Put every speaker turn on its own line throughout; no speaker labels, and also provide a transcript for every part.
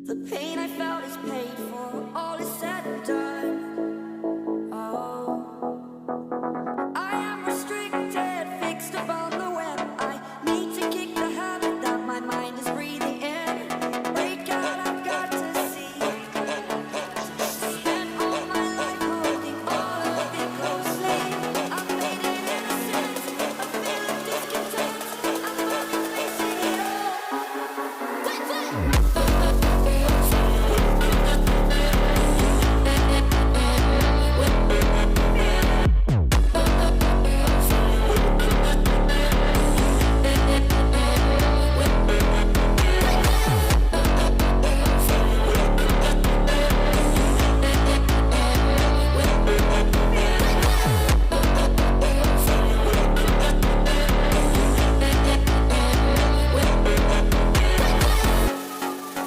The pain I felt is paid for, all is said and done. Oh, I am restricted, fixed upon the web. I need to kick the habit that my mind is breathing in. Break out, I've got to see. Spent all my life holding all of it closely. I've made it innocent, a feel of discontent. I'm finally facing it all. That's it!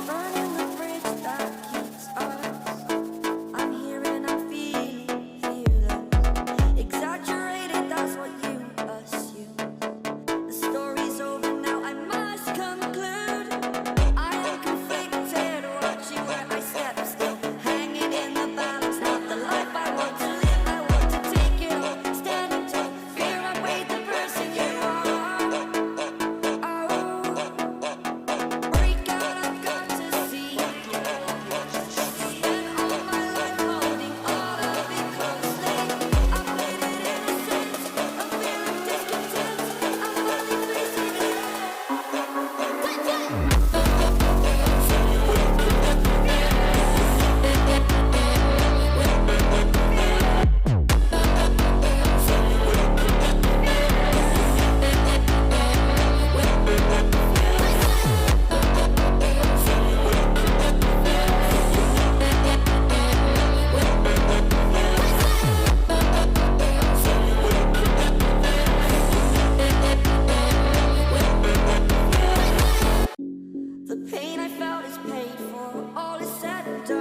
Burning the bridge that keeps us. I'm here and I'm feeling fearless. Exaggerated, that's what you assume. The story's over now, I must conclude. I am conflicted, watching where I step still. Hanging in the balance, not the life I want to live. I want to take it all, standing tall. Fear I weighed the person you are. Oh, break out, I've got to see. Spent all my life holding all of it closely. I've made it innocent, a feel of discontent. I'm finally facing it all. That's it! The pain I felt is paid for, all is said and done.